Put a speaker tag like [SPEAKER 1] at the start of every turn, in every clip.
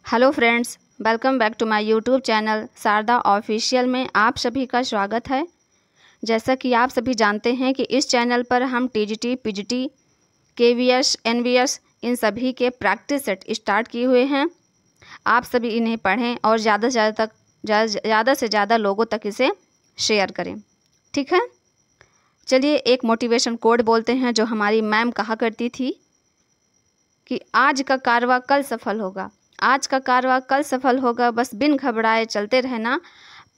[SPEAKER 1] Hello friends, welcome back to my YouTube channel Sharda official में आप सभी का स्वागत है। जैसा कि आप सभी जानते हैं कि इस चैनल पर हम टीजीटी, पीजीटी, केवीएस, एनवीएस इन सभी के प्रैक्टिस सेट स्टार्ट किए हुए हैं। आप सभी इन्हें पढ़ें और ज़्यादा से ज़्यादा लोगों तक इसे शेयर करें, ठीक है। चलिए एक मोटिवेशन कोड बोलते हैं जो हमारी मैम कहा करती थी कि आज का कारवां कल सफल होगा, आज का कारवां कल सफल होगा, बस बिन घबराए चलते रहना,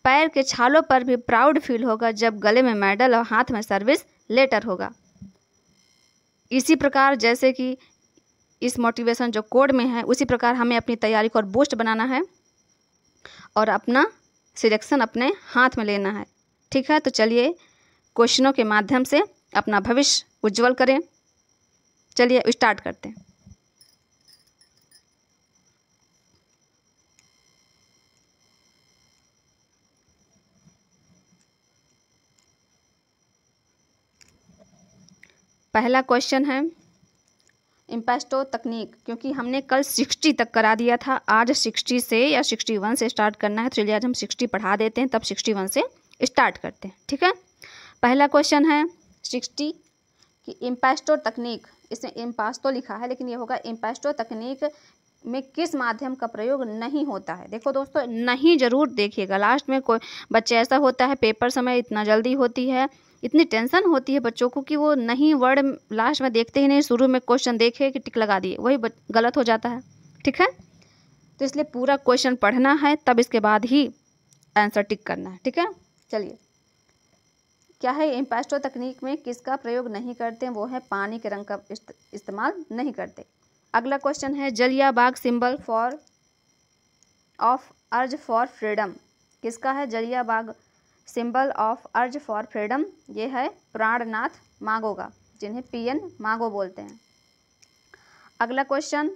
[SPEAKER 1] पैर के छालों पर भी प्राउड फील होगा जब गले में मेडल और हाथ में सर्विस लेटर होगा। इसी प्रकार जैसे कि इस मोटिवेशन जो कोड में है उसी प्रकार हमें अपनी तैयारी को और बूस्ट बनाना है और अपना सिलेक्शन अपने हाथ में लेना है, ठीक है। तो चलिए क्वेश्चनों के माध्यम से अपना भविष्य उज्जवल करें। चलिए स्टार्ट करते हैं। पहला क्वेश्चन है इम्पेस्टो तकनीक, क्योंकि हमने कल 60 तक करा दिया था, आज 60 से या 61 से स्टार्ट करना है। तो चलिए आज हम 60 पढ़ा देते हैं, तब 61 से स्टार्ट करते हैं, ठीक है। पहला क्वेश्चन है 60 कि इम्पेस्टो तकनीक, इसमें इम्पास्टो लिखा है लेकिन ये होगा इम्पेस्टो तकनीक में किस माध्यम का प्रयोग नहीं होता है। देखो दोस्तों, नहीं जरूर देखिएगा। लास्ट में कोई बच्चे ऐसा होता है, पेपर समय इतना जल्दी होती है, इतनी टेंशन होती है बच्चों को कि वो नहीं वर्ड लास्ट में देखते ही नहीं, शुरू में क्वेश्चन देखे कि टिक लगा दिए, वही गलत हो जाता है, ठीक है। तो इसलिए पूरा क्वेश्चन पढ़ना है, तब इसके बाद ही आंसर टिक करना है, ठीक है। चलिए क्या है, इम्पेस्टो तकनीक में किसका प्रयोग नहीं करते, वो है पानी के रंग का इस्तेमाल नहीं करते। अगला क्वेश्चन है Jallian Bagh symbol of urge for freedom, किसका है Jallian Bagh symbol of urge for freedom, ये है प्राणनाथ मागोगा, जिन्हें पीएन मागो बोलते हैं। अगला क्वेश्चन,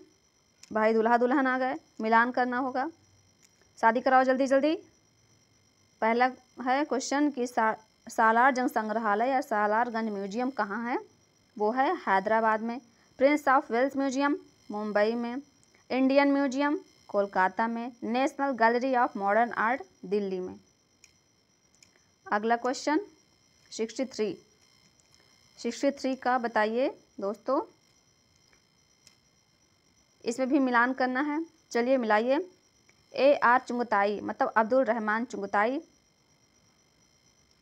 [SPEAKER 1] भाई दूल्हा दुल्हन आ गए, मिलान करना होगा, शादी कराओ जल्दी जल्दी। पहला है क्वेश्चन कि सालार जंग संग्रहालय या सालारगंज म्यूजियम कहाँ है, वो है हैदराबाद में। Prince of Wales Museum Mumbai में, इंडियन म्यूजियम कोलकाता में, National Gallery of Modern Art Delhi में। अगला क्वेश्चन 63 का बताइए दोस्तों, इसमें भी मिलान करना है। चलिए मिलाइए। AR चुंगताई मतलब अब्दुल रहमान चुंगताई,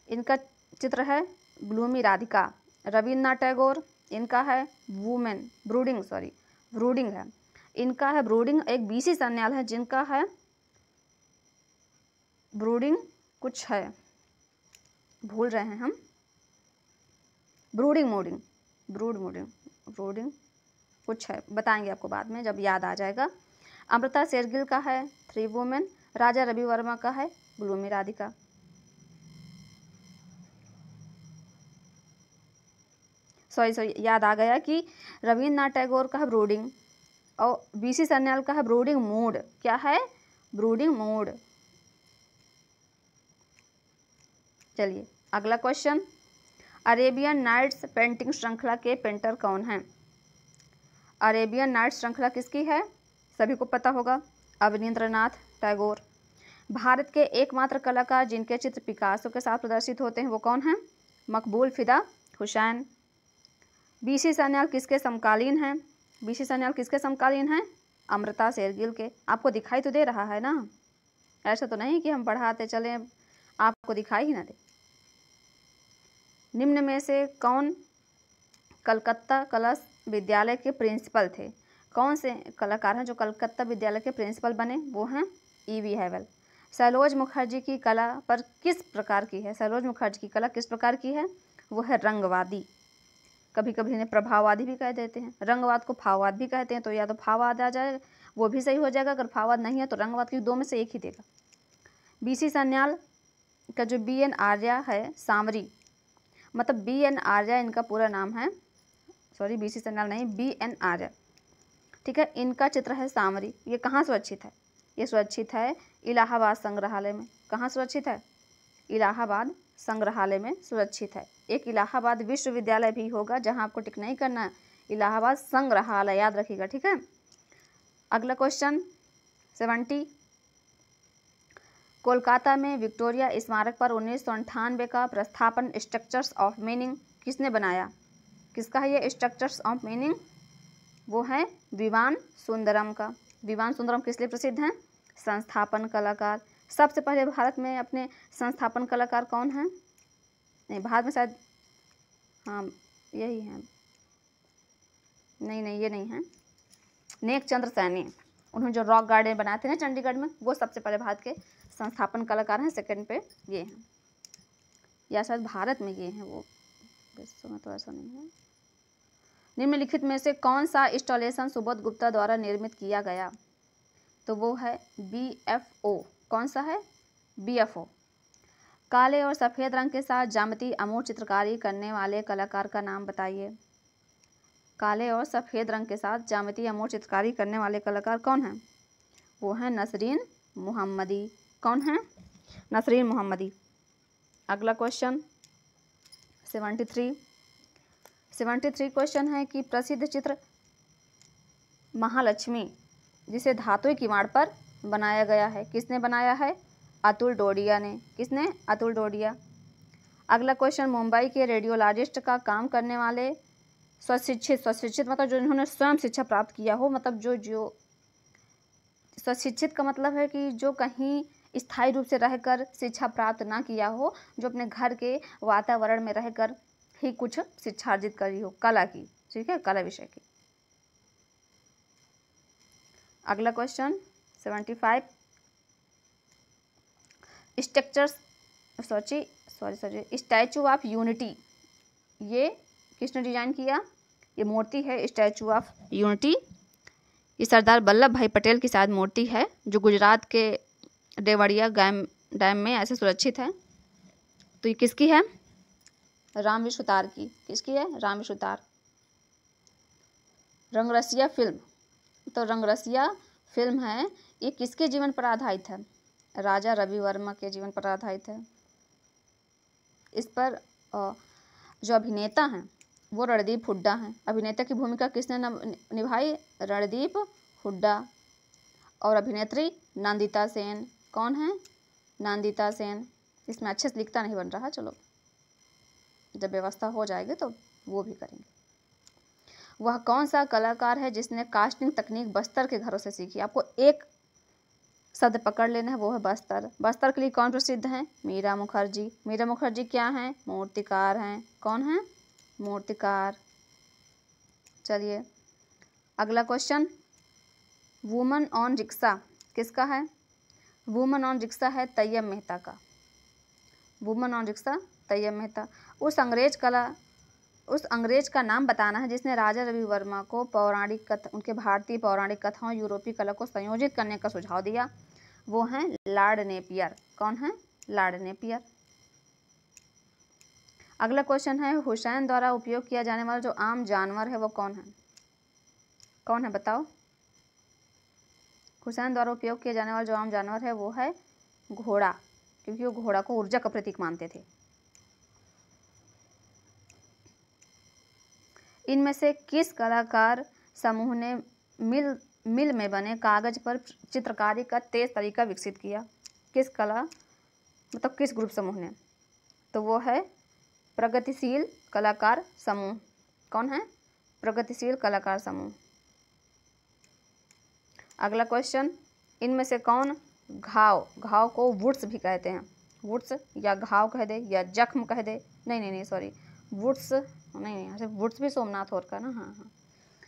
[SPEAKER 1] इनका चित्र है ग्लूमी राधिका। रविन्द्रनाथ टैगोर, इनका है ब्रूडिंग है, इनका है ब्रूडिंग। एक BC सान्याल है जिनका है ब्रूडिंग, कुछ है भूल रहे हैं हम, ब्रूडिंग कुछ है, बताएंगे आपको बाद में जब याद आ जाएगा। अमृता शेरगिल का है 3 वुमेन, राजा रवि वर्मा का है ग्लूमी राधिका। सॉरी याद आ गया कि रविन्द्रनाथ टैगोर का है ब्रूडिंग और BC सान्याल का है ब्रूडिंग मूड। क्या है? Brooding mood. चलिए अगला क्वेश्चन, अरेबियन नाइट्स पेंटिंग श्रृंखला के पेंटर कौन हैं? अरेबियन नाइट्स श्रृंखला किसकी है? सभी को पता होगा, अवनींद्रनाथ टैगोर। भारत के एकमात्र कलाकार जिनके चित्र पिकासो के साथ प्रदर्शित होते हैं वो कौन हैं? मकबूल फिदा हुसैन। BC सान्याल किसके समकालीन हैं? BC सान्याल किसके समकालीन हैं? अमृता शेरगिल के। आपको दिखाई तो दे रहा है ना, ऐसा तो नहीं कि हम पढ़ाते चले आपको दिखाई ही ना दे। निम्न में से कौन कलकत्ता कला विद्यालय के प्रिंसिपल थे? कौन से कलाकार हैं जो कलकत्ता विद्यालय के प्रिंसिपल बने? वो हैं E.V. हैवल। सैलोज मुखर्जी की कला पर किस प्रकार की है? सैलोज मुखर्जी की कला किस प्रकार की है? वो है रंगवादी। कभी कभी इन्हें प्रभाववादी भी कह देते हैं, रंगवाद को भाववाद भी कहते हैं। तो या तो भाववाद आ जाए वो भी सही हो जाएगा, अगर भाववाद नहीं है तो रंगवाद, की दो में से एक ही देगा। BC सान्याल का जो BN आर्या है सांवरी, मतलब BN आर्या इनका पूरा नाम है, सॉरी BC सान्याल नहीं, BN आर्या, ठीक है। इनका चित्र है सांवरी। ये कहाँ सुरक्षित है? ये सुरक्षित है इलाहाबाद संग्रहालय में। कहाँ सुरक्षित है? इलाहाबाद संग्रहालय में सुरक्षित है। एक इलाहाबाद विश्वविद्यालय भी होगा जहां आपको टिक नहीं करना है, इलाहाबाद संग्रहालय याद रखिएगा, ठीक है। अगला क्वेश्चन, 70। कोलकाता में विक्टोरिया स्मारक पर 1998 का प्रस्थापन स्ट्रक्चर्स ऑफ मीनिंग किसने बनाया? किसका है ये स्ट्रक्चर्स ऑफ मीनिंग? वो है विवान सुंदरम का। विवान सुंदरम किस लिए प्रसिद्ध हैं? संस्थापन कलाकार। सबसे पहले भारत में अपने संस्थापन कलाकार कौन हैं? नहीं, भारत में शायद, हाँ यही है, नहीं ये नहीं है, नेक चंद्र सैनी। उन्होंने जो रॉक गार्डन बनाए थे ना चंडीगढ़ में, वो सबसे पहले भारत के संस्थापन कलाकार हैं। सेकंड पे ये हैं, या शायद भारत में ये हैं, वो विश्व में तो ऐसा नहीं है। निम्नलिखित में से कौन सा इंस्टॉलेशन सुबोध गुप्ता द्वारा निर्मित किया गया? तो वो है BFO। कौन सा है? BFO। काले और सफ़ेद रंग के साथ ज्यामिति अमूर्त चित्रकारी करने वाले कलाकार का नाम बताइए। काले और सफ़ेद रंग के साथ ज्यामिति अमूर्त चित्रकारी करने वाले कलाकार कौन हैं? वो हैं नसरीन मोहम्मदी। कौन है? नसरीन मोहम्मदी। अगला क्वेश्चन 73 क्वेश्चन है कि प्रसिद्ध चित्र महालक्ष्मी जिसे धातु किवाड़ पर बनाया गया है, किसने बनाया है? अतुल डोडिया ने। किसने? अतुल डोडिया। अगला क्वेश्चन, मुंबई के रेडियोलॉजिस्ट का काम करने वाले स्वशिक्षित मतलब जो इन्होंने स्वयं शिक्षा प्राप्त किया हो, मतलब जो स्वशिक्षित का मतलब है कि जो कहीं स्थायी रूप से रहकर शिक्षा प्राप्त ना किया हो, जो अपने घर के वातावरण में रहकर ही कुछ शिक्षा अर्जित करी हो, कला की, ठीक है, कला विषय की। अगला क्वेश्चन 75, स्टैचू ऑफ यूनिटी ये किसने डिजाइन किया? ये मूर्ति है स्टैचू ऑफ यूनिटी। ये सरदार वल्लभ भाई पटेल की शायद मूर्ति है, जो गुजरात के देवरिया डैम में ऐसे सुरक्षित है। तो ये किसकी है? रामवी सुतार की। किसकी है? रामवी सुतार। रंगरसिया फिल्म, तो रंगरसिया फिल्म है, ये किसके जीवन पर आधारित है? राजा रवि वर्मा के जीवन पर आधारित है। इस पर जो अभिनेता हैं वो रणदीप हुड्डा हैं। अभिनेता की भूमिका किसने निभाई? रणदीप हुड्डा। और अभिनेत्री नंदिता सेन। कौन है? नंदिता सेन। इसमें अच्छे से लिखता नहीं बन रहा, चलो जब व्यवस्था हो जाएगी तो वो भी करेंगे। वह कौन सा कलाकार है जिसने कास्टिंग तकनीक बस्तर के घरों से सीखी? आपको एक शब्द पकड़ लेना है, वो है बस्तर। बस्तर के लिए कौन प्रसिद्ध हैं? मीरा मुखर्जी। मीरा मुखर्जी क्या हैं? मूर्तिकार हैं। कौन है? मूर्तिकार। चलिए अगला क्वेश्चन, वुमन ऑन रिक्शा किसका है? वुमन ऑन रिक्शा है तैयब मेहता का। Woman on rickshaw Tyeb Mehta. उस अंग्रेज का नाम बताना है जिसने राजा रवि वर्मा को उनके भारतीय पौराणिक कथाओं यूरोपीय कला को संयोजित करने का सुझाव दिया। वो हैं लॉर्ड नेपियर। कौन है? Lord Napier. अगला क्वेश्चन है, हुसैन द्वारा उपयोग किया जाने वाला जो आम जानवर है वो कौन है? कौन है बताओ? हुसैन द्वारा उपयोग किया जाने वाला जो आम जानवर है वो है घोड़ा, क्योंकि वो घोड़ा को ऊर्जा का प्रतीक मानते थे। इनमें से किस कलाकार समूह ने मिल में बने कागज पर चित्रकारी का तेज तरीका विकसित किया? किस ग्रुप समूह ने? तो वो है प्रगतिशील कलाकार समूह। कौन है? प्रगतिशील कलाकार समूह। अगला क्वेश्चन, इनमें से कौन घाव को वुड्स भी कहते हैं? वुड्स या घाव कह दे या जख्म कह दे, नहीं सॉरी, वुड्स नहीं, वुड्स भी सोमनाथ और का ना, हाँ,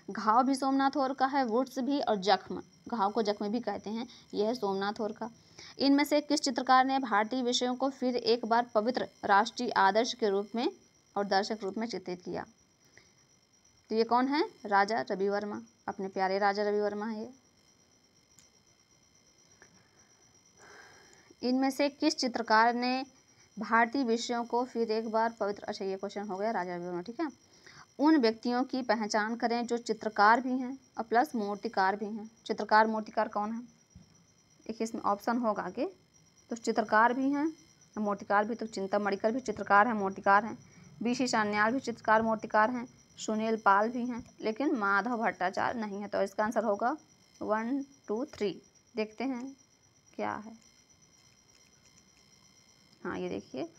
[SPEAKER 1] घाव भी सोमनाथ और का है, वुड्स भी, और जख्म, घाव को जख्म भी कहते हैं, यह है सोमनाथ और का। इनमें से किस चित्रकार ने भारतीय विषयों को फिर एक बार पवित्र राष्ट्रीय आदर्श के रूप में और दर्शक रूप में चित्रित किया? तो ये कौन है? राजा रवि वर्मा। अपने प्यारे राजा रवि वर्मा है ये। इनमें से किस चित्रकार ने भारतीय विषयों को फिर एक बार पवित्र, अच्छा ये क्वेश्चन हो गया राजा रवि वर्मा, ठीक है। उन व्यक्तियों की पहचान करें जो चित्रकार भी हैं और प्लस मूर्तिकार भी हैं। चित्रकार मूर्तिकार कौन है? एक इसमें ऑप्शन होगा आगे, तो चित्रकार भी हैं मूर्तिकार भी, तो चिंता मणिकर भी चित्रकार हैं मूर्तिकार हैं, BC सान्याल भी चित्रकार मूर्तिकार हैं, सुनील पाल भी हैं, लेकिन माधव भट्टाचार्य नहीं है। तो इसका आंसर होगा 1 2 3। देखते हैं क्या है। हाँ ये देखिए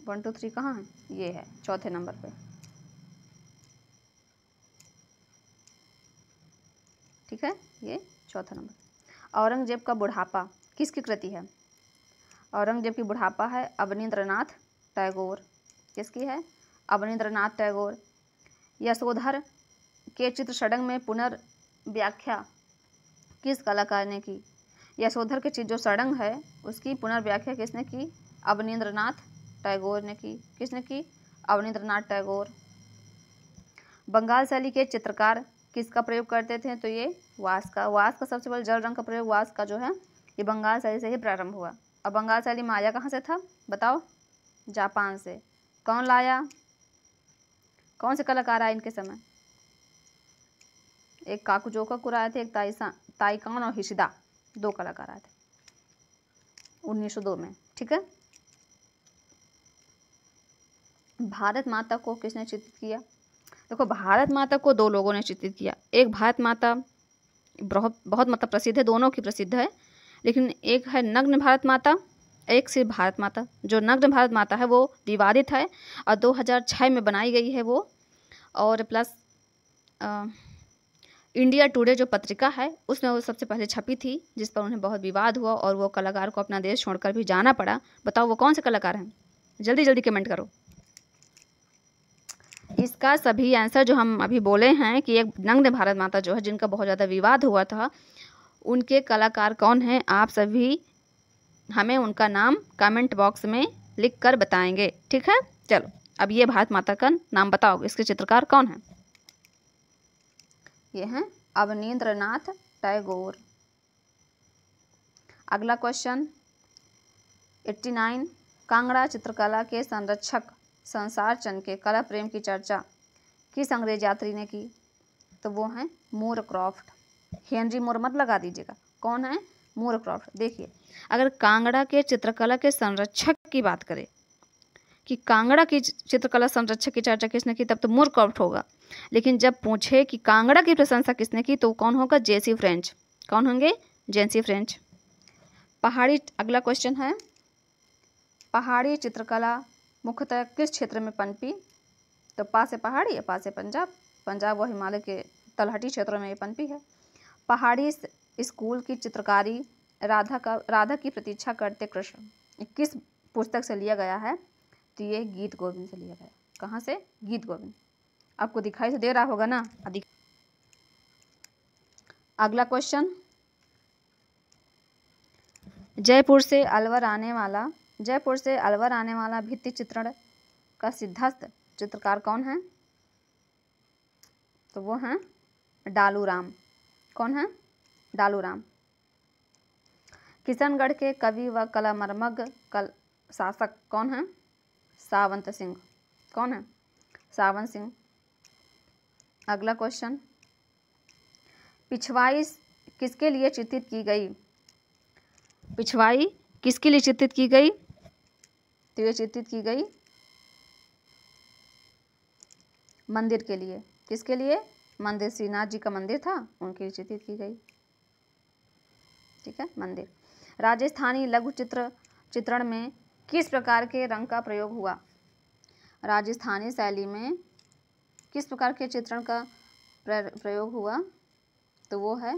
[SPEAKER 1] 1 2 3 कहाँ है, ये है चौथे नंबर पे। ठीक है, ये चौथा नंबर। औरंगजेब का बुढ़ापा किसकी कृति है? औरंगजेब की बुढ़ापा है अवनींद्रनाथ टैगोर। किसकी है? अवनींद्रनाथ टैगोर। यशोधर के चित्र षडंग में पुनर्व्याख्या किस कलाकार ने की? यशोधर के चित्र जो षडंग है उसकी पुनर्व्याख्या किसने की? अवनींद्रनाथ टैगोर ने की। किसने की? अवनींद्रनाथ टैगोर। बंगाल शैली के चित्रकार किसका प्रयोग करते थे? तो ये वास का। वास का सबसे पहले जल रंग का प्रयोग वास का जो है ये बंगाल शैली से ही प्रारंभ हुआ। अब बंगाल शैली में आया कहाँ से था बताओ? जापान से। कौन लाया? कौन से कलाकार आए इनके समय? एक काकुजोकाकुर आए थे, एक ताइकान और हिशिदा, 2 कलाकार आए थे 1902 में। ठीक है। भारत माता को किसने चित्रित किया? देखो भारत माता को 2 लोगों ने चित्रित किया। एक भारत माता बहुत मतलब प्रसिद्ध है, दोनों की प्रसिद्ध है, लेकिन एक है नग्न भारत माता, एक सिर्फ भारत माता। जो नग्न भारत माता है वो विवादित है और 2006 में बनाई गई है वो। और प्लस इंडिया टुडे जो पत्रिका है उसमें वो सबसे पहले छपी थी, जिस पर उन्हें बहुत विवाद हुआ और वो कलाकार को अपना देश छोड़कर भी जाना पड़ा। बताओ वो कौन से कलाकार हैं? जल्दी जल्दी कमेंट करो। इसका सभी आंसर जो हम अभी बोले हैं कि एक नग्न भारत माता जो है जिनका बहुत ज़्यादा विवाद हुआ था, उनके कलाकार कौन हैं आप सभी हमें उनका नाम कमेंट बॉक्स में लिख कर बताएंगे। ठीक है, चलो अब ये भारत माता का नाम बताओ, इसके चित्रकार कौन हैं? ये हैं अवनींद्रनाथ टैगोर। अगला क्वेश्चन 89, कांगड़ा चित्रकला के संरक्षक संसार चंद के कला प्रेम की चर्चा किस अंग्रेज यात्री ने की? तो वो हैं मूरक्रॉफ्ट। हेनरी मूर मत लगा दीजिएगा। कौन है? मूरक्रॉफ्ट। देखिए अगर कांगड़ा के चित्रकला के संरक्षक की बात करें कि कांगड़ा की चित्रकला संरक्षक की चर्चा किसने की, तब तो मूरक्रॉफ्ट होगा। लेकिन जब पूछे कि कांगड़ा की प्रशंसा किसने की तो कौन होगा? जेसी फ्रेंच। कौन होंगे? जेसी फ्रेंच। पहाड़ी, अगला क्वेश्चन है पहाड़ी चित्रकला मुख्यतः किस क्षेत्र में पनपी? तो पा से पहाड़ी या पा से पंजाब। पंजाब व हिमालय के तलहटी क्षेत्रों में ये पनपी है। पहाड़ी स्कूल की चित्रकारी राधा की प्रतीक्षा करते कृष्ण किस पुस्तक से लिया गया है? तो ये गीत गोविंद से लिया गया। कहाँ से? गीत गोविंद। आपको दिखाई तो दे रहा होगा ना? अगला क्वेश्चन, जयपुर से अलवर आने वाला भित्ति चित्रण का सिद्धस्त चित्रकार कौन है? तो वो हैं डालूराम। कौन है? डालूराम। किशनगढ़ के कवि व कलामर्मज्ञ शासक कौन है? सावंत सिंह। कौन है? सावंत सिंह। अगला क्वेश्चन, पिछवाई किसके लिए चित्रित की गई? पिछवाई किसके लिए चित्रित की गई? तो ये चित्रित की गई मंदिर के लिए। किसके लिए? मंदिर, श्रीनाथ जी का मंदिर था, उनके लिए चित्रित की गई। ठीक है, मंदिर। राजस्थानी लघु चित्रण में किस प्रकार के रंग का प्रयोग हुआ? राजस्थानी शैली में किस प्रकार के चित्रण का प्रयोग हुआ? तो वो है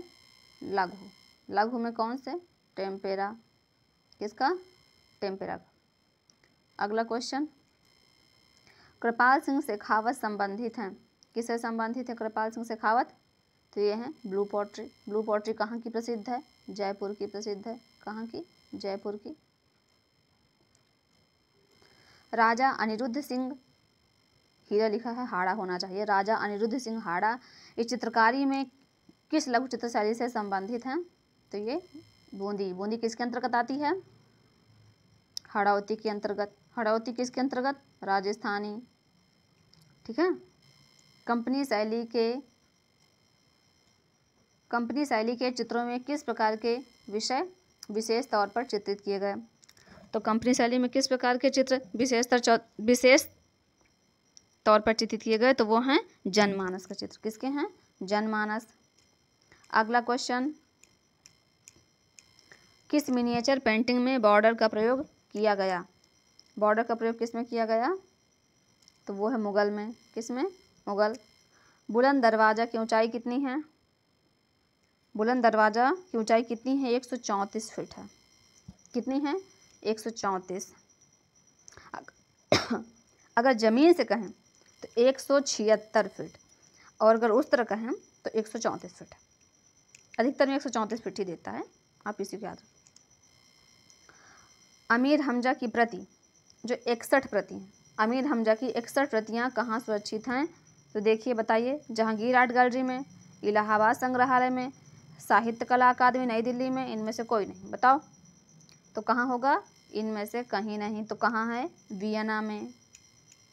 [SPEAKER 1] लघु। लघु में कौन से? टेम्पेरा। किसका? टेम्पेरा का। अगला क्वेश्चन, कृपाल सिंह शेखावत संबंधित हैं। किससे संबंधित है कृपाल सिंह शेखावत? तो ये है ब्लू पॉटरी। ब्लू पॉटरी कहाँ की प्रसिद्ध है? जयपुर की प्रसिद्ध है। कहाँ की? जयपुर की। राजा अनिरुद्ध सिंह, हीरा लिखा है, हाड़ा होना चाहिए। राजा अनिरुद्ध सिंह हाड़ा इस चित्रकारी में किस लघु चित्र शैली से संबंधित हैं? तो ये बूंदी। बूंदी किसके अंतर्गत आती है? हड़ौती के अंतर्गत। हड़ौती किसके अंतर्गत? राजस्थानी। ठीक है। कंपनी शैली के चित्रों में किस प्रकार के विषय विशेष तौर पर चित्रित किए गए? तो कंपनी शैली में किस प्रकार के चित्र विशेष तौर पर चित्रित किए गए? तो वो हैं जनमानस का चित्र। किसके हैं? जनमानस। अगला क्वेश्चन, किस मिनिएचर पेंटिंग में बॉर्डर का प्रयोग किया गया? बॉर्डर का प्रयोग किस में किया गया? तो वो है मुगल में। किस में? मुगल। बुलंद दरवाज़ा की ऊंचाई कितनी है? बुलंद दरवाज़ा की ऊंचाई कितनी है? 134 फीट है। कितनी है? 134। अगर ज़मीन से कहें तो 176 फीट, और अगर उस तरह कहें तो 134 फीट। अधिकतर में 134 फीट ही देता है, आप इसी को याद रखें। अमीर हमजा की प्रति जो 61 प्रति हैं, अमीर हमजा की 61 प्रतियाँ कहाँ सुरक्षित हैं? तो देखिए, बताइए। जहांगीर आर्ट गैलरी में, इलाहाबाद संग्रहालय में, साहित्य कला अकादमी नई दिल्ली में, इनमें से कोई नहीं। बताओ तो कहाँ होगा? इनमें से कहीं नहीं। तो कहाँ है? वियना में।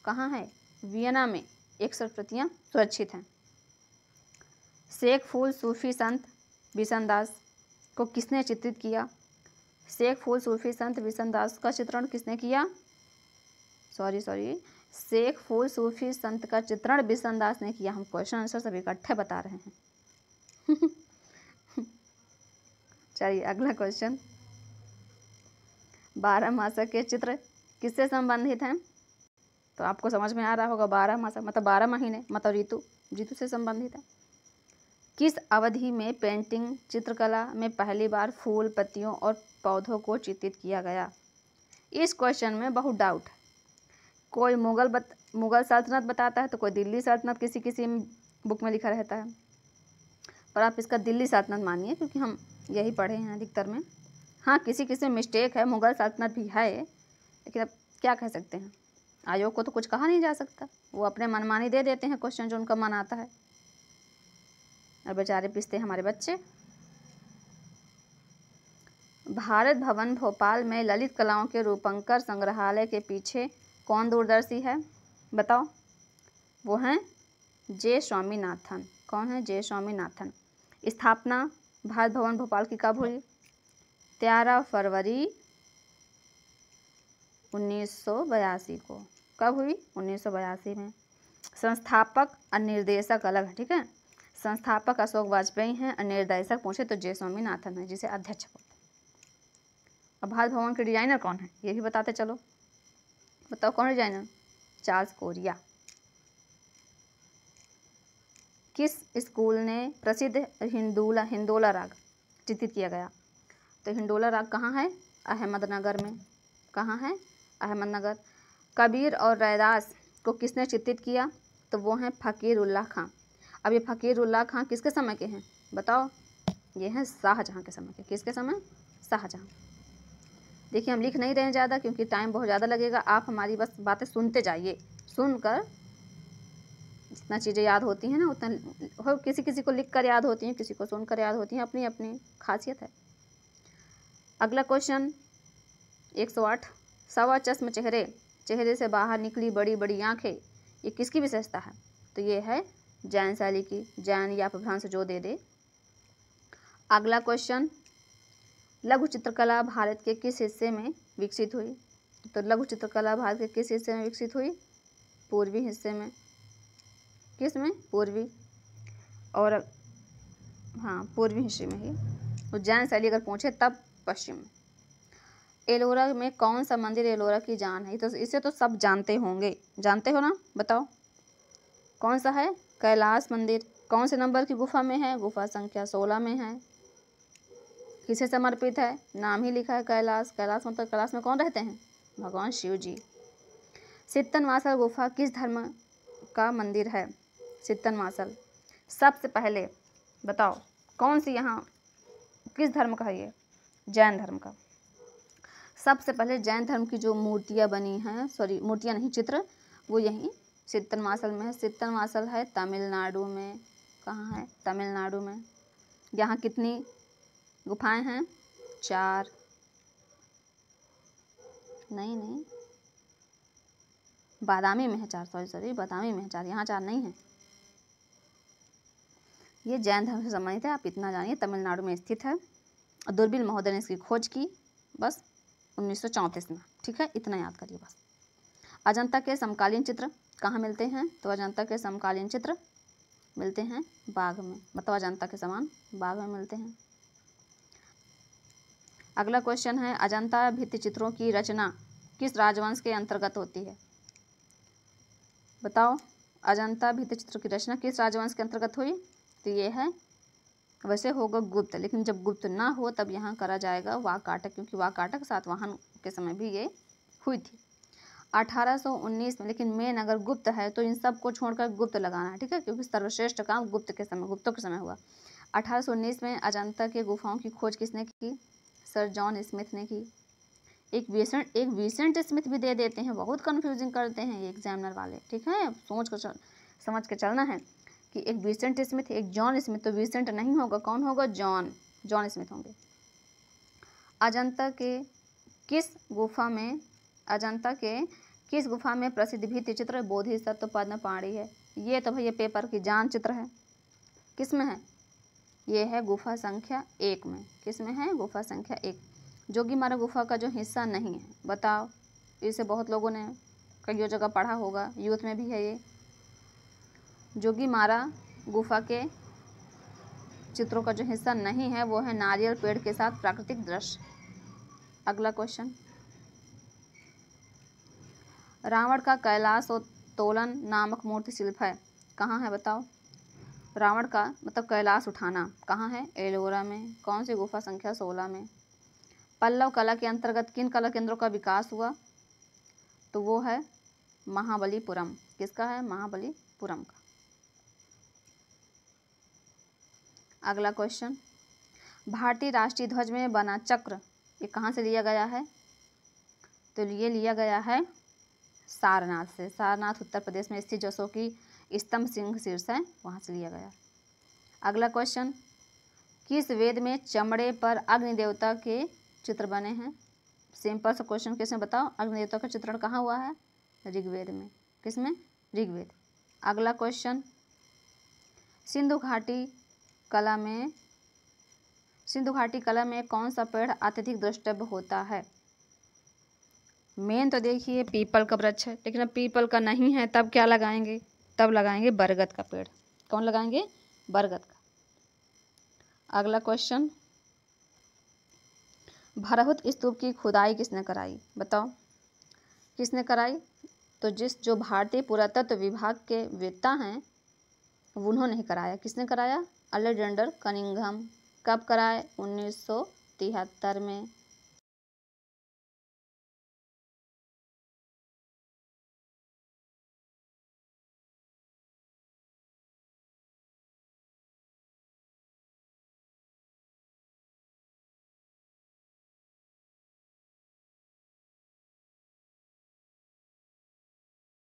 [SPEAKER 1] कहाँ है? वियना में 61 प्रतियाँ सुरक्षित हैं। शेख फूल सूफी संत बिशनदास को किसने चित्रित किया? शेख फूल सूफी संत बिशनदास का चित्रण किसने किया? शेख फूल सूफी संत का चित्रण बिशनदास ने किया। हम क्वेश्चन आंसर सब इकट्ठे बता रहे हैं। चलिए अगला क्वेश्चन। 12 मासा के चित्र किससे संबंधित हैं? तो आपको समझ में आ रहा होगा, 12 मासा मतलब 12 महीने, मतलब ऋतु से संबंधित है। किस अवधि में पेंटिंग चित्रकला में पहली बार फूल, पत्तियों और पौधों को चित्रित किया गया? इस क्वेश्चन में बहुत डाउट है। कोई मुगल सल्तनत बताता है, तो कोई दिल्ली सल्तनत किसी बुक में लिखा रहता है, पर आप इसका दिल्ली सल्तनत मानिए क्योंकि हम यही पढ़े हैं अधिकतर में। हाँ, किसी में मिस्टेक है, मुगल सल्तनत भी है, लेकिन अब क्या कह सकते हैं, आयोग को तो कुछ कहा नहीं जा सकता। वो अपने मनमानी दे देते हैं क्वेश्चन जो उनका मन आता है, और बेचारे पिसते हमारे बच्चे। भारत भवन भोपाल में ललित कलाओं के रूपंकर संग्रहालय के पीछे कौन दूरदर्शी है? बताओ। वो हैं जे स्वामीनाथन। कौन है? जे स्वामीनाथन। स्थापना भारत भवन भोपाल की कब हुई? 13 फरवरी 1982 को। कब हुई? 1982 में। संस्थापक और निर्देशक अलग है, ठीक है। संस्थापक अशोक वाजपेयी हैं और निर्देशक पूछे तो जे स्वामीनाथन है, जिसे अध्यक्ष बोलते हैं। अब भारत भवन के डिजाइनर कौन है ये भी बताते चलो। बताओ कौन डिजाइनर? Charles Korea. किस स्कूल ने प्रसिद्ध हिंडोला राग चित्रित किया गया? तो हिंडोला राग कहाँ है? अहमदनगर में। कहाँ है? अहमदनगर। कबीर और रैदास को किसने चित्रित किया? तो वो हैं फ़कीर उल्लाह खां। अब ये फ़कीर उल्लाह खां किसके समय के हैं? बताओ। ये हैं शाहजहाँ के समय के। किसके समय? शाहजहाँ। देखिए, हम लिख नहीं रहे हैं ज़्यादा क्योंकि टाइम बहुत ज़्यादा लगेगा। आप हमारी बस बातें सुनते जाइए, सुनकर जितना चीज़ें याद होती हैं ना उतना हो, किसी को लिख कर याद होती हैं, किसी को सुनकर याद होती हैं, अपनी अपनी खासियत है। अगला क्वेश्चन 108। सवा चश्म चेहरे से बाहर निकली बड़ी बड़ी आँखें, ये किसकी विशेषता है? तो ये है जैन शैली की। जैन या अपभ्रंश जो दे दे। अगला क्वेश्चन, लघु चित्रकला भारत के किस हिस्से में विकसित हुई? तो लघु चित्रकला भारत के किस हिस्से में विकसित हुई? पूर्वी हिस्से में। किस में? पूर्वी। और हाँ, पूर्वी हिस्से में ही। और जैन शैली अगर पूछे तब पश्चिम। एलोरा में कौन सा मंदिर एलोरा की जान है? तो इसे तो सब जानते होंगे, जानते हो ना? बताओ कौन सा है? कैलाश मंदिर। कौन से नंबर की गुफा में है? गुफा संख्या 16 में है। किसे समर्पित है? नाम ही लिखा है कैलाश। कैलाश मतलब कैलाश में कौन रहते हैं? भगवान शिव जी। सित्तनवासल गुफा किस धर्म का मंदिर है? सित्तनवासल। सबसे पहले बताओ कौन सी यहाँ किस धर्म का है? ये जैन धर्म का। सबसे पहले जैन धर्म की जो मूर्तियाँ बनी हैं, मूर्तियाँ नहीं, चित्र, वो यहीं सित्तनवासल में है। सित्तनवासल है तमिलनाडु में। कहाँ है? तमिलनाडु में। यहाँ कितनी गुफाएं हैं? 4। नहीं, बादामी में है 4। सॉरी, बादामी में है 4, यहाँ 4 नहीं है। ये जैन धर्म से संबंधित है, आप इतना जानिए। तमिलनाडु में स्थित है। और दूरबीन महोदय ने इसकी खोज की बस 1934 में, ठीक है। इतना याद करिए बस। अजंता के समकालीन चित्र कहाँ मिलते हैं? तो अजंता के समकालीन चित्र मिलते हैं बाघ में, मतलब अजंता के समान बाघ में मिलते हैं। अगला क्वेश्चन है, अजंता भित्ति चित्रों की रचना किस राजवंश के अंतर्गत होती है? बताओ, अजंता भित्ति चित्र की रचना किस राजवंश के अंतर्गत हुई? तो ये है, वैसे होगा गुप्त, लेकिन जब गुप्त ना हो तब यहाँ करा जाएगा वाकाटक, क्योंकि वाकाटक सातवाहन के समय भी ये हुई थी 1819 में। लेकिन मेन अगर गुप्त है तो इन सब को छोड़कर गुप्त लगाना है, ठीक है, क्योंकि सर्वश्रेष्ठ काम गुप्तों के समय हुआ। 1819 में अजंता के गुफाओं की खोज किसने की? सर जॉन स्मिथ ने की। एक विसेंट स्मिथ भी दे देते हैं, बहुत कंफ्यूजिंग करते हैं ये एग्जामिनर वाले, ठीक है, समझ के चलना है कि एक विसेंट स्मिथ, एक जॉन स्मिथ। तो विसेंट नहीं होगा, कौन होगा? जॉन स्मिथ होंगे। अजंता के किस गुफा में प्रसिद्ध भित्ति चित्र बोधिसत्व पद्मपाणि है? ये तो भैया पेपर की जान चित्र है। किस में है? ये है गुफा संख्या 1 में। किस में है? गुफा संख्या 1। जोगीमारा गुफा का जो हिस्सा नहीं है, बताओ, इसे बहुत लोगों ने कई जगह पढ़ा होगा, यूथ में भी है ये। जोगीमारा गुफा के चित्रों का जो हिस्सा नहीं है वो है नारियल पेड़ के साथ प्राकृतिक दृश्य। अगला क्वेश्चन, रावण का कैलाशोत्तोलन नामक मूर्ति शिल्प है, कहाँ है? बताओ, रावण का मतलब कैलाश उठाना कहाँ है? एलोरा में। कौन सी गुफा? संख्या 16 में। पल्लव कला के अंतर्गत किन कला केंद्रों का विकास हुआ? तो वो है महाबलीपुरम। किसका है? महाबलीपुरम का। अगला क्वेश्चन, भारतीय राष्ट्रीय ध्वज में बना चक्र ये कहाँ से लिया गया है? तो ये लिया गया है सारनाथ से। सारनाथ उत्तर प्रदेश में स्थित, जो कि स्तंभ सिंह शीर्ष है, वहाँ से लिया गया। अगला क्वेश्चन, किस वेद में चमड़े पर अग्नि देवता के चित्र बने हैं? सिंपल सा क्वेश्चन, किसने? बताओ, अग्नि देवता का चित्रण कहाँ हुआ है? ऋग्वेद में। किसमें? ऋग्वेद। अगला क्वेश्चन, सिंधु घाटी कला में कौन सा पेड़ अत्यधिक द्रष्टव्य होता है? मेन तो देखिए पीपल का वृक्ष है, लेकिन अब पीपल का नहीं है तब क्या लगाएंगे? तब लगाएंगे बरगद का पेड़। कौन लगाएंगे? बरगद का। अगला क्वेश्चन, भरहुत स्तूप की खुदाई किसने कराई? बताओ, किसने कराई? तो जो भारतीय पुरातत्व विभाग के वेत्ता हैं उन्होंने ही कराया। किसने कराया? Alexander Cunningham. कब कराए? 1973 में।